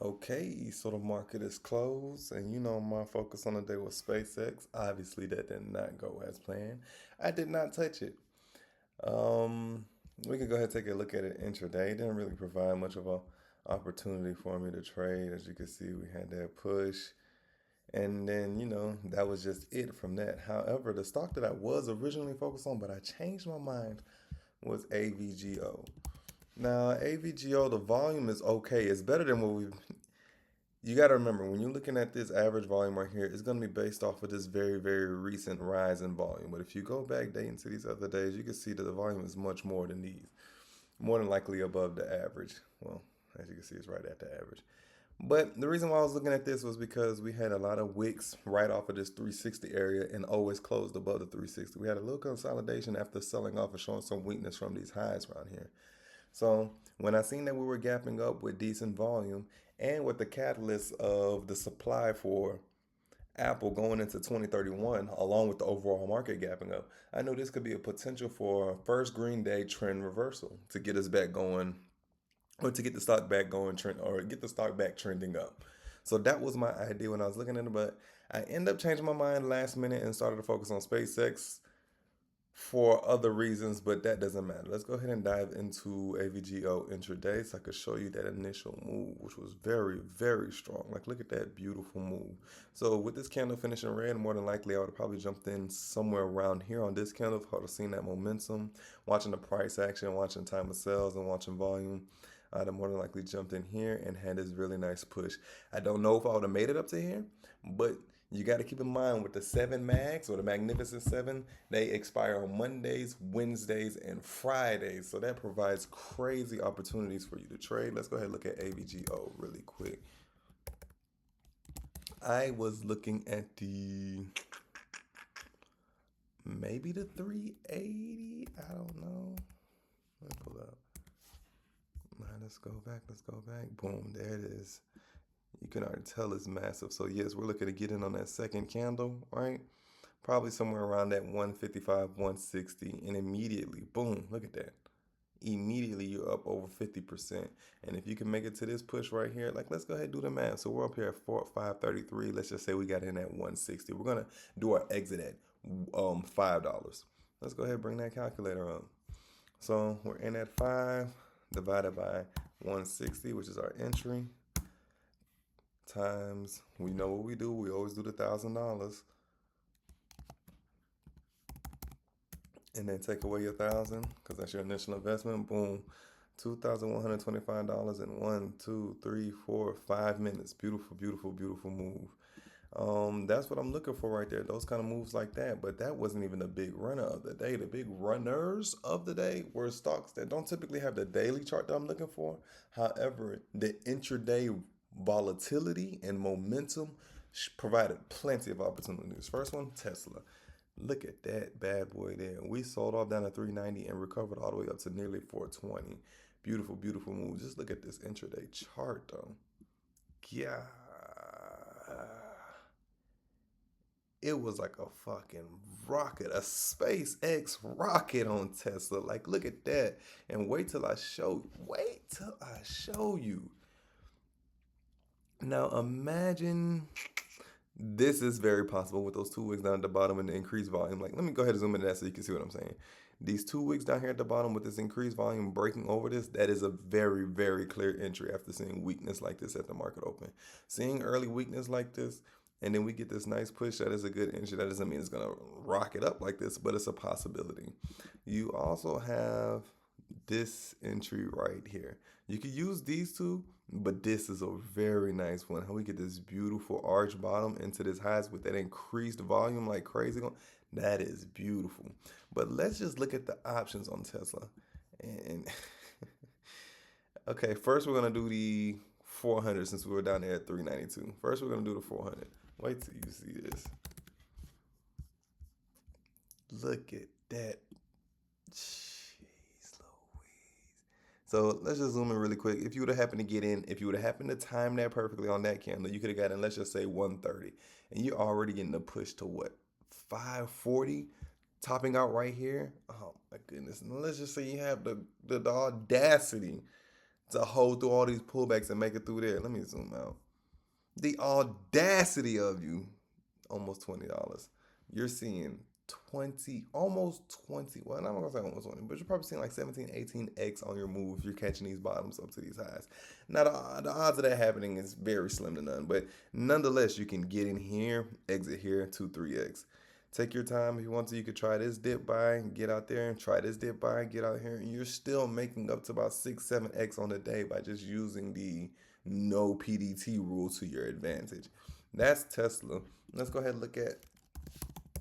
Okay, so the market is closed, and you know my focus on the day was SpaceX. Obviously, that did not go as planned. I did not touch it. Um, we can go ahead and take a look at it intraday. It didn't really provide much of a opportunity for me to trade. As you can see, we had that push, and then that was just it from that. However, the stock that I was originally focused on, but I changed my mind, was AVGO. Now, AVGO, the volume is okay. It's better than what we've you got to remember when you're looking at this average volume right here, it's going to be based off of this very, very recent rise in volume. But if you go back day into these other days, you can see that the volume is much more than these, more than likely above the average. Well, as you can see, it's right at the average. But the reason why I was looking at this was because we had a lot of wicks right off of this 360 area and always closed above the 360. We had a little consolidation after selling off and showing some weakness from these highs around here. So when I seen that we were gapping up with decent volume and with the catalyst of the supply for Apple going into 2031, along with the overall market gapping up, I knew this could be a potential for a first green day trend reversal to get us back going, or to get the stock back going, trend, or get the stock back trending up. So that was my idea when I was looking at it, but I ended up changing my mind last minute and started to focus on SpaceX for other reasons, but that doesn't matter. Let's go ahead and dive into AVGO intraday so I could show you that initial move, which was very, very strong. Like, look at that beautiful move. So with this candle finishing red, more than likely I would have probably jumped in somewhere around here on this candle if I would have seen that momentum, watching the price action, watching time of sales, and watching volume. I'd have more than likely jumped in here and had this really nice push. I don't know if I would have made it up to here, but you got to keep in mind with the 7 mags or the Magnificent 7, they expire on Mondays, Wednesdays, and Fridays. So that provides crazy opportunities for you to trade. Let's go ahead and look at AVGO really quick. I was looking at maybe the 380. I don't know. Let me pull up. Let's go back. Let's go back. Boom. There it is. You can already tell it's massive. So yes, we're looking to get in on that second candle, right? Probably somewhere around that 155, 160, and immediately, boom, look at that. Immediately you're up over 50%. And if you can make it to this push right here, like let's go ahead and do the math. So we're up here at 533. Let's just say we got in at 160. We're gonna do our exit at $5. Let's go ahead and bring that calculator up. So we're in at 5 divided by 160, which is our entry, times, we know what we do. We always do the $1,000. And then take away your 1,000 because that's your initial investment. Boom, $2,125 in 1, 2, 3, 4, 5 minutes. Beautiful, beautiful, beautiful move. That's what I'm looking for right there. Those kind of moves like that. But that wasn't even the big runner of the day. The big runners of the day were stocks that don't typically have the daily chart that I'm looking for. However, the intraday volatility and momentum provided plenty of opportunities. First one, Tesla. Look at that bad boy there. We sold off down to 390 and recovered all the way up to nearly 420. Beautiful, beautiful move. Just look at this intraday chart though. Yeah. It was like a fucking rocket, a SpaceX rocket on Tesla. Like, look at that. And wait till I show you. Now imagine this is very possible with those 2 wicks down at the bottom and the increased volume. Like, let me go ahead and zoom into that so you can see what I'm saying. These 2 wicks down here at the bottom with this increased volume breaking over this, that is a very, very clear entry after seeing weakness like this at the market open. Seeing early weakness like this, and then we get this nice push, that is a good entry. That doesn't mean it's going to rock it up like this, but it's a possibility. You also have this entry right here. You could use these two, but this is a very nice one. How we get this beautiful arch bottom into this highs with that increased volume like crazy. That is beautiful. But let's just look at the options on Tesla. And okay, first we're going to do the 400 since we were down there at 392. First we're going to do the 400. Wait till you see this. Look at that. So let's just zoom in really quick. If you would have happened to get in, if you would have happened to time that perfectly on that candle, you could have gotten, let's just say 130. And you're already getting the push to what? 540? Topping out right here? Oh my goodness. And let's just say you have the audacity to hold through all these pullbacks and make it through there. Let me zoom out. The audacity of you, almost $20. You're seeing 20, almost 20. Well, I'm not gonna say almost 20, but you're probably seeing like 17, 18x on your move if you're catching these bottoms up to these highs. Now, the odds of that happening is very slim to none, but nonetheless, you can get in here, exit here, 2, 3x. Take your time if you want to. You could try this dip buy, get out there, and try this dip buy, get out here, and you're still making up to about 6, 7x on the day by just using the no PDT rule to your advantage. That's Tesla. Let's go ahead and look at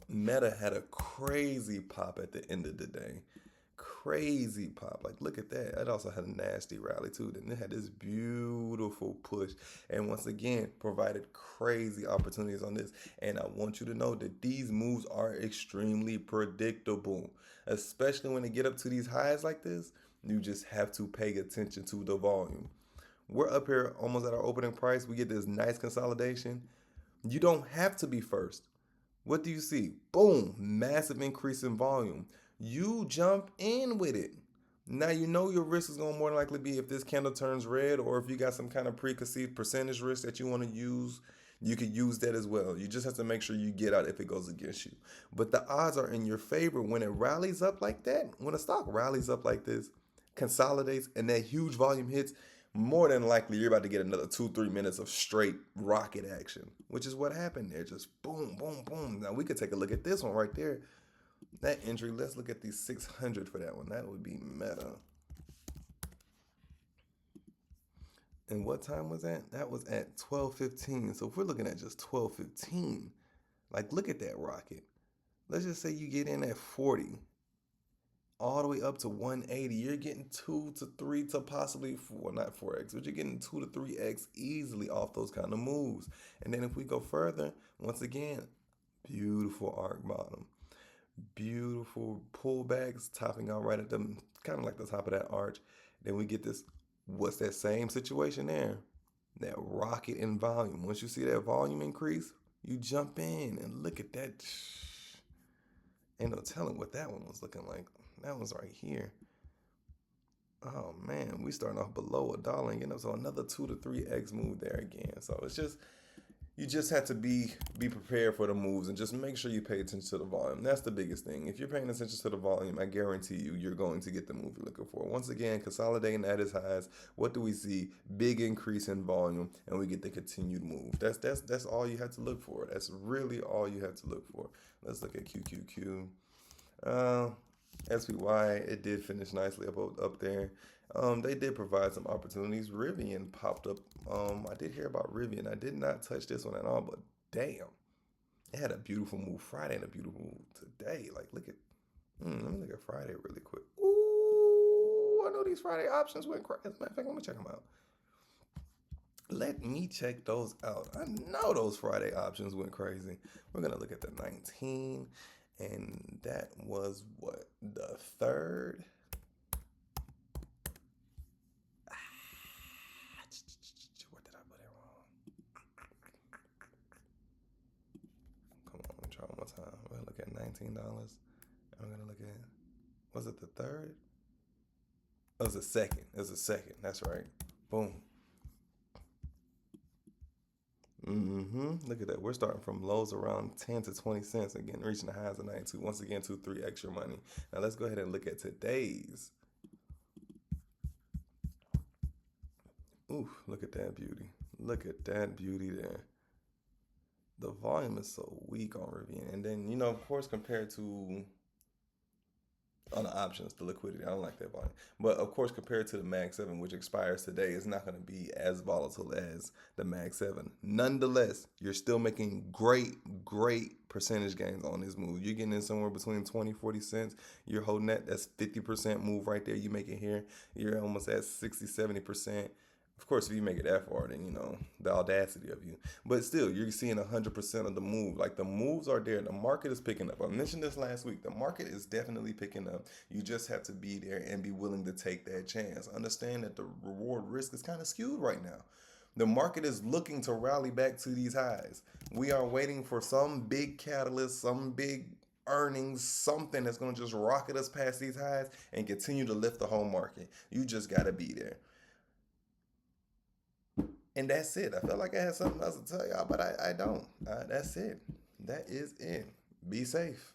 Meta. Had a crazy pop at the end of the day. Crazy pop. Like, look at that. It also had a nasty rally too. Then it had this beautiful push. And once again, provided crazy opportunities on this. And I want you to know that these moves are extremely predictable. Especially when they get up to these highs like this. You just have to pay attention to the volume. We're up here almost at our opening price. We get this nice consolidation. You don't have to be first. What do you see? Boom, massive increase in volume. You jump in with it. Now you know your risk is going to more than likely be if this candle turns red, or if you got some kind of preconceived percentage risk that you want to use, you could use that as well. You just have to make sure you get out if it goes against you. But the odds are in your favor when it rallies up like that. When a stock rallies up like this, consolidates, and that huge volume hits, more than likely you're about to get another 2-3 minutes of straight rocket action, which is what happened there. Just boom, boom, boom. Now we could take a look at this one right there. That entry, let's look at the 600 for that one. That would be Meta. And what time was that? That was at 12:15. So if we're looking at just 12:15, like look at that rocket. Let's just say you get in at 40. All the way up to 180, you're getting 2 to 3 to possibly 4, not 4x, but you're getting 2 to 3x easily off those kind of moves. And then if we go further, once again, beautiful arc bottom, beautiful pullbacks, topping out right at them, kind of like the top of that arch. Then we get this, what's that same situation there? That rocket in volume. Once you see that volume increase, you jump in and look at that. Ain't no telling what that one was looking like. That one's right here. Oh man, we starting off below $1 and getting up to another 2 to 3x move there again. So it's just, you just have to be prepared for the moves and just make sure you pay attention to the volume. That's the biggest thing. If you're paying attention to the volume, I guarantee you, you're going to get the move you're looking for. Once again, consolidating at its highs. What do we see? Big increase in volume, and we get the continued move. That's all you have to look for. That's really all you have to look for. Let's look at QQQ. SPY, it did finish nicely up there. They did provide some opportunities. Rivian popped up. I did hear about Rivian. I did not touch this one at all, but damn, it had a beautiful move Friday and a beautiful move today. Like, look at, let me look at Friday really quick. Ooh, I know these Friday options went crazy. As a matter of fact, let me check them out. Let me check those out. I know those Friday options went crazy. We're gonna look at the 19. And that was what? The 3rd? What did I put it wrong? Come on, let me try one more time. We're going to look at $19. I'm going to look at, was it the 3rd? It was the 2nd. It was the 2nd. That's right. Boom. Look at that. We're starting from lows around 10 to 20 cents. Again, reaching the highs of 92. Once again, 2-3 extra money. Now let's go ahead and look at today's. Ooh, look at that beauty. Look at that beauty there. The volume is so weak on Rivian. And then, you know, of course, compared to on the options, the liquidity, I don't like that volume. But of course, compared to the Mag 7, which expires today, it's not going to be as volatile as the Mag 7. Nonetheless, you're still making great percentage gains on this move. You're getting in somewhere between 20, 40 cents. You're holding that. That's 50% move right there. You make it here. You're almost at 60, 70%. Of course, if you make it that far, then, you know, the audacity of you. But still, you're seeing 100% of the move. Like, the moves are there. The market is picking up. I mentioned this last week. The market is definitely picking up. You just have to be there and be willing to take that chance. Understand that the reward risk is kind of skewed right now. The market is looking to rally back to these highs. We are waiting for some big catalyst, some big earnings, something that's going to just rocket us past these highs and continue to lift the whole market. You just got to be there. And that's it. I felt like I had something else to tell y'all, but I don't. That's it. That is it. Be safe.